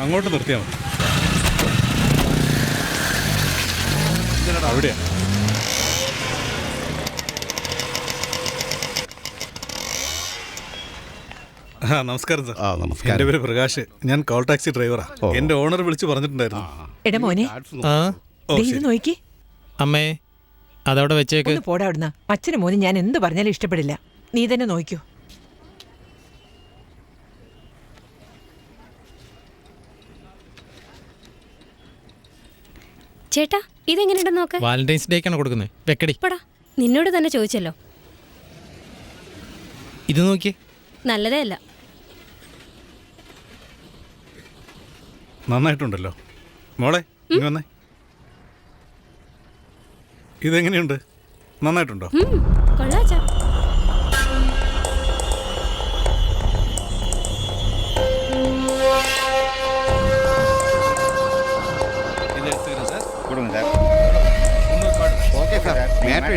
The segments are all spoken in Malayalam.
അങ്ങോട്ട് നിർത്തിയാൽ മതി. അവിടെയാ. നമസ്കാരം സാർ. നമസ്കാരം. എൻ്റെ പേര് പ്രകാശ്. ഞാൻ കോൾ ടാക്സി ഡ്രൈവറാ. എൻ്റെ ഓണർ വിളിച്ച് പറഞ്ഞിട്ടുണ്ടായിരുന്നു. എടാ മോനെ, നോക്കി അമ്മേ അതവിടെ വെച്ചേക്ക്. പോടാ അവിടുന്ന്. അച്ഛനും മോനും ഞാൻ എന്ത് പറഞ്ഞാലും ഇഷ്ടപ്പെടില്ല. നീ തന്നെ നോക്കൂ. ചേട്ടാ ഇതെങ്ങനെയുണ്ടെന്ന് നോക്ക്. വാലന്റൈൻസ് ഡേക്കാണ് കൊടുക്കുന്നത്. വെക്കടി. നിന്നോട് തന്നെ ചോദിച്ചല്ലോ. ഇത് നോക്കിയേ. നല്ലതേ അല്ല. നന്നായിട്ടുണ്ടല്ലോ മോളെ. ഇനി വന്നേ. ഇതെങ്ങനെയുണ്ട്? നന്നായിട്ടുണ്ടോ? കൊള്ളാച്ചാ.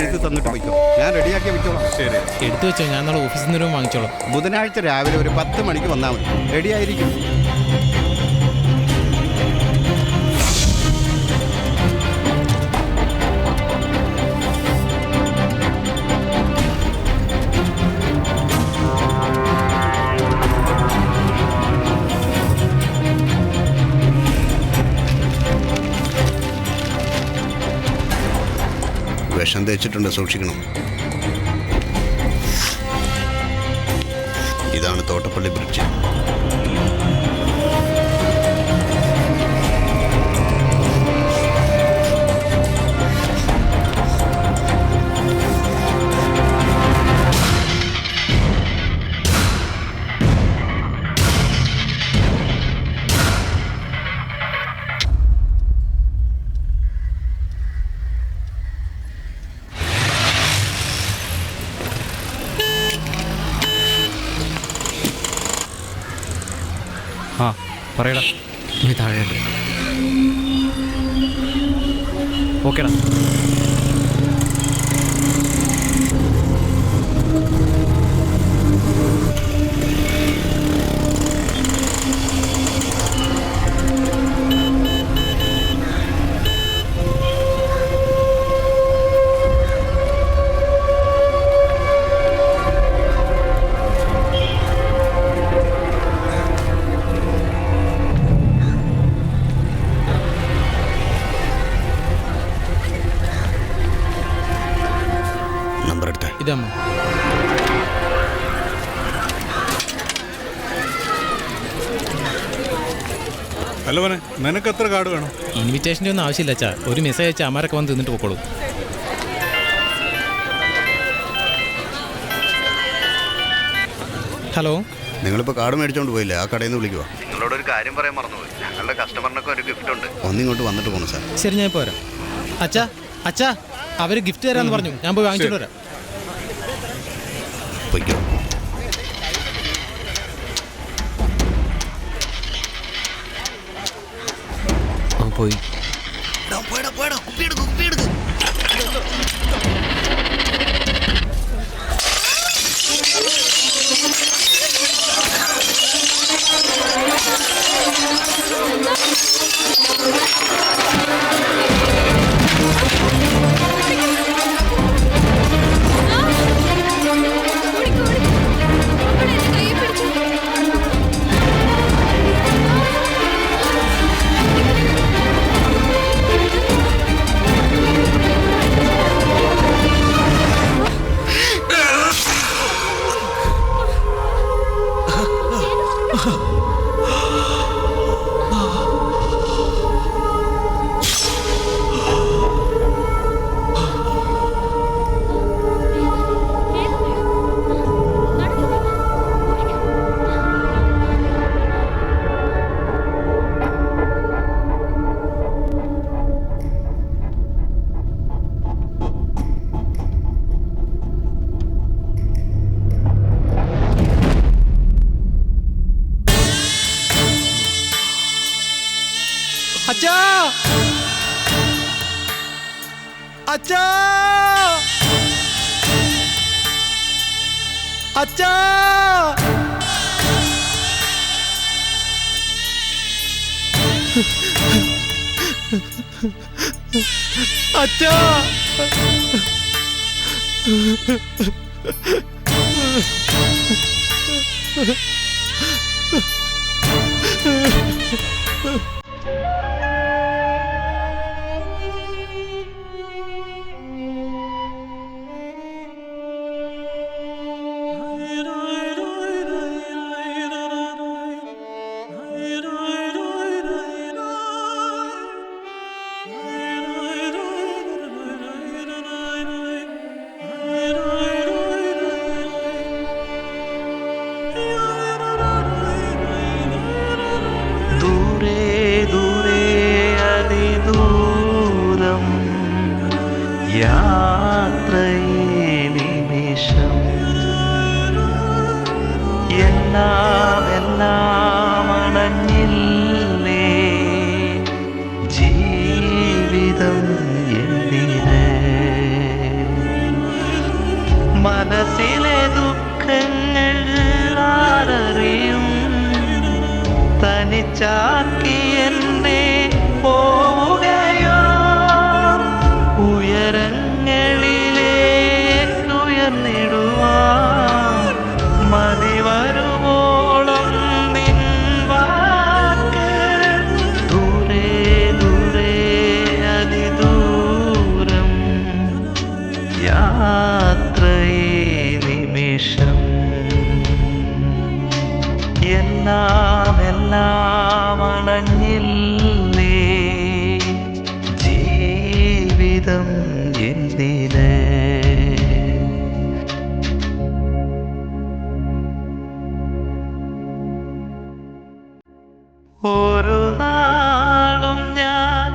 എഴുതി തന്നിട്ട് വയ്ക്കും. ഞാൻ റെഡിയാക്കി വെച്ചോളാം. ശരി, എടുത്തു വെച്ചോ. ഞാൻ നാളെ ഓഫീസിൽ നിന്ന് വാങ്ങിച്ചോളാം. ബുധനാഴ്ച രാവിലെ ഒരു 10 മണിക്ക് വന്നാൽ മതി. റെഡിയായിരിക്കും. വിഷം തേച്ചിട്ടുണ്ട്, സൂക്ഷിക്കണം. ഇതാണ് തോട്ടപ്പള്ളി ബ്രിഡ്ജ്. പറയടാ. നീ താഴെയുണ്ട്. ഓക്കേടാ. ഇതമ്മ. അല്ല മോനെ, നിനക്ക് എത്ര കാർഡ് വേണം? ഇൻവിറ്റേഷൻ്റെ ഒന്നും ആവശ്യമില്ല അച്ഛാ. ഒരു മെസ്സേജ് അയച്ചാൽ അമ്മാരൊക്കെ വന്ന് തിന്നിട്ട് പോക്കോളൂ. ഹലോ, നിങ്ങളിപ്പോൾ കാർഡ് മേടിച്ചോണ്ട് പോയില്ലേ? ആ കടയിൽ നിന്ന് വിളിക്കുക. നിങ്ങളോടൊരു കാര്യം പറയാൻ മറന്നുപോയി. ഞങ്ങളുടെ കസ്റ്റമറിനൊക്കെ ഒരു ഗിഫ്റ്റ് ഉണ്ട്. ഒന്നിങ്ങോട്ട് വന്നിട്ട് പോകണം സാർ. ശരി, ഞാൻ പോരാ. അച്ഛാ അച്ഛാ, അവർ ഗിഫ്റ്റ് തരാമെന്ന് പറഞ്ഞു. ഞാൻ പോയി വാങ്ങിച്ചോണ്ട് വരാം. പൊയ്ക്കോ. പോയി. അച്ഛാ അച്ഛാ അച്ഛാ. അച്ഛാ യാത്രയേ നിമിഷം എല്ലാം അണഞ്ഞില്ലേ ജീവിതം എന്തിന് മനസ്സിലെ ദുഃഖങ്ങൾ ആരറിയും തനിച്ചാക്കി എന്നെ പോവുകയോ ഉയരങ്ങളിലേക്കുയർന്നിടുവാൻ മതി വരുവോളം നിൻ വാക്ക് ദൂരെ ദൂരെ അതിദൂരം യാത്രയേ നിമിഷം എല്ലാം അണഞ്ഞില്ലേ ജീവിതം എന്തിന് ഒരു നാളും ഞാൻ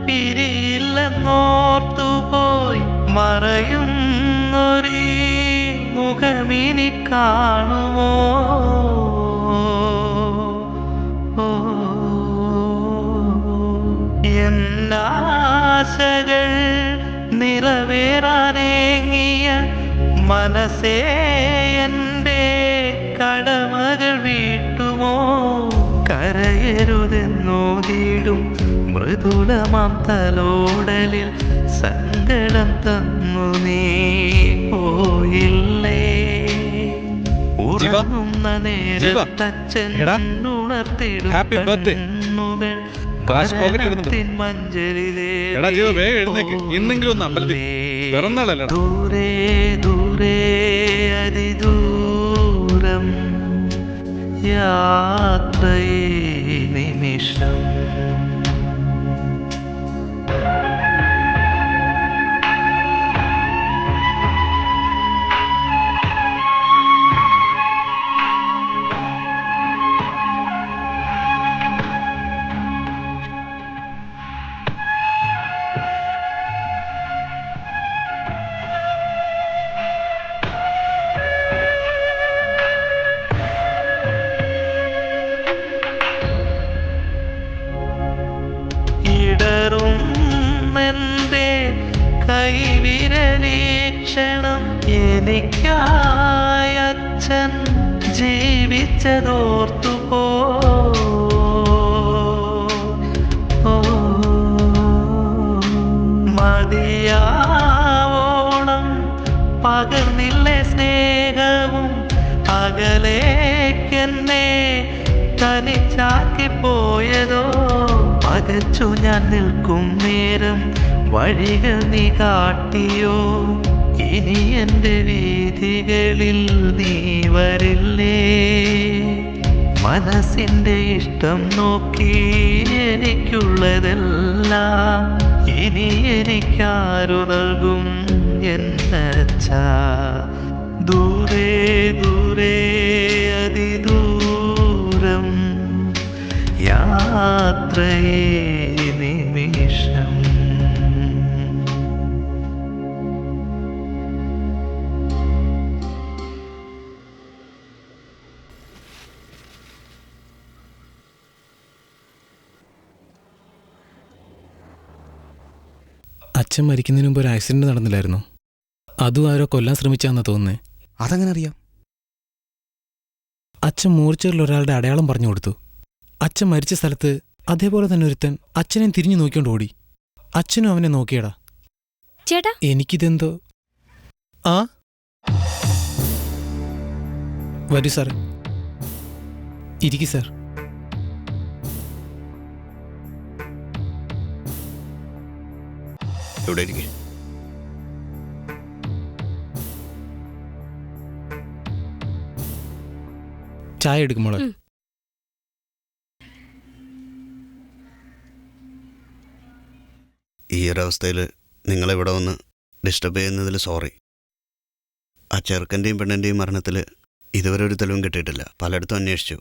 പിരിയില്ലെന്നോർത്തുപോയി മറയുന്നൊരീ മുഖമിനി കാണുമോ എന്നാശകൾ നിറവേറാനേങ്ങിയ മനസ്സേ എൻ്റെ കടമകൾ വീട്ടുമോ കരയരുതെന്നോതിടും മൃദുലമാം തലോടലിൽ സങ്കടം തന്നു നീ പോയില്ലേ ഉറങ്ങുന്ന നേരത്തച്ഛൻ ഉണർത്തിടും കണ്ണുകൾ എടാ ജീവ വേഗം എഴുന്നേക്ക്. ഇന്നെങ്കിലും ഒന്ന് അമ്പലത്തിൽ പിറന്നാളല്ല. ദൂരെ ദൂരെ അതിദൂരം യാത്രയേ നിമിഷം കൈവിരലീക്ഷണം എനിക്കായി അച്ഛൻ ജീവിച്ചതോർത്തുപോ മതിയാവോളം പകർന്നില്ലേ സ്നേഹവും അകലേക്കെന്നെ തനിച്ചാക്കി പോയതോ പകച്ചു ഞാൻ നിൽക്കും നേരം വഴികൾ നീ കാട്ടിയോ ഇനി എൻ്റെ വീഥികളിൽ നീ വരില്ലേ മനസ്സിൻ്റെ ഇഷ്ടം നോക്കി എനിക്കുള്ളതെല്ലാം ഇനി എനിക്കാരു നൽകും എന്നച്ഛാ ദൂരെ ദൂരെ അതിദൂരം യാത്രയേ നിമിഷം അച്ഛൻ മരിക്കുന്നതിന് മുമ്പ് ഒരു ആക്സിഡന്റ് നടന്നില്ലായിരുന്നു? അതും ആരോ കൊല്ലാൻ ശ്രമിച്ചാന്നാ തോന്നുന്നേ. അതെങ്ങനെ അറിയാം? അച്ഛൻ മൂർച്ചയിൽ ഒരാളുടെ അടയാളം പറഞ്ഞു കൊടുത്തു. അച്ഛൻ മരിച്ച സ്ഥലത്ത് അതേപോലെ തന്നെ ഒരുത്തൻ അച്ഛനെ തിരിഞ്ഞു നോക്കിക്കൊണ്ട് ഓടി. അച്ഛനും അവനെ നോക്കിയടാ. ചേട്ടാ എനിക്കിതെന്തോ ആ വരൂ സാർ, ഇരിക്കു സാർ. ഇവിടെ ഇരിക്കെ. ചായ എടുക്കുമ്പോളെ. ഈ ഒരവസ്ഥയിൽ നിങ്ങളിവിടെ വന്ന് ഡിസ്റ്റർബ് ചെയ്യുന്നതിൽ സോറി. ആ ചെറുക്കൻ്റെയും പെണ്ണിൻ്റെയും മരണത്തിൽ ഇതുവരെ ഒരു തെളിവും കിട്ടിയിട്ടില്ല. പലയിടത്തും അന്വേഷിച്ചു.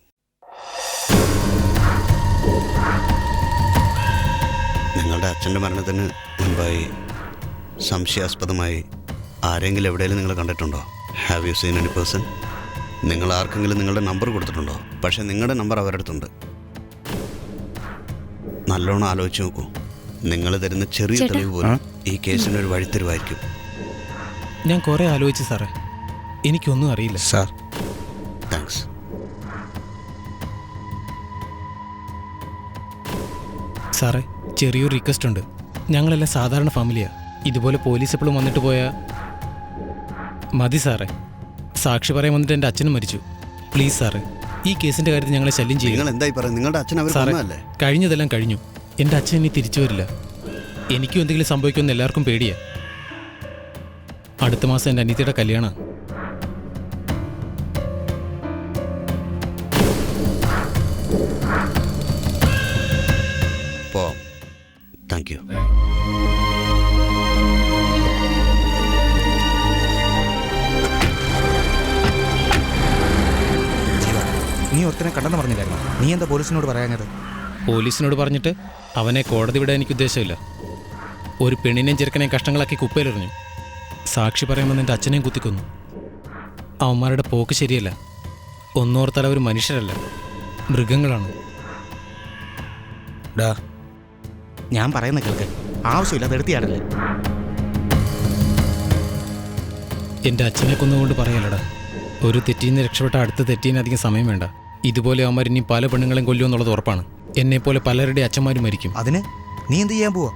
നിങ്ങളുടെ അച്ഛൻ്റെ മരണത്തിന് മുൻപായി സംശയാസ്പദമായി ആരെങ്കിലും എവിടെയെങ്കിലും നിങ്ങൾ കണ്ടിട്ടുണ്ടോ? Have you seen any person? നിങ്ങൾ ആർക്കെങ്കിലും നിങ്ങളുടെ നമ്പർ കൊടുത്തിട്ടുണ്ടോ? പക്ഷേ നിങ്ങളുടെ നമ്പർ അവരുടെ അടുത്തുണ്ട്. നല്ലോണം ആലോചിച്ച് നോക്കൂ. നിങ്ങൾ തരുന്ന ചെറിയ തെളിവ് പോലും ഈ കേസിനൊരു വഴിത്തിരിവായിരിക്കും. ഞാൻ കുറെ ആലോചിച്ചു സാറേ, എനിക്കൊന്നും അറിയില്ല സാർ. താങ്ക്സ്. സാറേ, ചെറിയൊരു റിക്വസ്റ്റ് ഉണ്ട്. ഞങ്ങളെല്ലാം സാധാരണ ഫാമിലിയാ. ഇതുപോലെ പോലീസ് എപ്പോഴും വന്നിട്ട് പോയാൽ മതി സാറേ. സാക്ഷി പറയാൻ വന്നിട്ട് എൻ്റെ അച്ഛനും മരിച്ചു. പ്ലീസ് സാറേ, ഈ കേസിൻ്റെ കാര്യത്തിൽ ഞങ്ങളെ ശല്യം ചെയ്യും. നിങ്ങൾ എന്തായി പറയുന്നത്? നിങ്ങളുടെ അച്ഛൻ അവർ സാറേ, കൊന്നതല്ലേ? കഴിഞ്ഞതെല്ലാം കഴിഞ്ഞു. എൻ്റെ അച്ഛൻ ഇനി തിരിച്ചു വരില്ല. എനിക്കും എന്തെങ്കിലും സംഭവിക്കുമെന്ന് എല്ലാവർക്കും പേടിയാ. അടുത്ത മാസം എൻ്റെ അനിയത്തിയുടെ കല്യാണം. പോവാം. Thank you. നീ ഒരുത്തനെ കണ്ടെന്ന് പറഞ്ഞില്ലായിരുന്നു? നീ എന്താ പോലീസിനോട് പറയാഞ്ഞത്? പോലീസിനോട് പറഞ്ഞിട്ട് അവനെ കോടതി വിടാൻ എനിക്ക് ഉദ്ദേശമില്ല. ഒരു പെണ്ണിനെയും ചെറുക്കനെയും കഷ്ടങ്ങളാക്കി കുപ്പയിലെറിഞ്ഞു. സാക്ഷി പറയാമെന്ന് എൻ്റെ അച്ഛനെയും കുത്തിക്കൊന്നു. അവന്മാരുടെ പോക്ക് ശരിയല്ല. ഒന്നോർത്താൽ അവർ മനുഷ്യരല്ല, മൃഗങ്ങളാണ്. ഡാ, ഞാൻ പറയുന്ന കേൾക്ക്. ആവശ്യമില്ല നിർത്തിയാടല്ലേ. എൻ്റെ അച്ഛനെ കൊന്നുകൊണ്ട് പറയലടാ. ഒരു തെറ്റീന്ന് രക്ഷപ്പെട്ട അടുത്ത തെറ്റീന് അധികം സമയം വേണ്ട. ഇതുപോലെ അവന്മാർ ഇനി പല പെണ്ണുങ്ങളെയും കൊല്ലുമെന്നുള്ളത് ഉറപ്പാണ്. എന്നെപ്പോലെ പലരുടെ അച്ഛന്മാരും മരിക്കും. അതിന് നീ എന്ത് ചെയ്യാൻ പോവാ?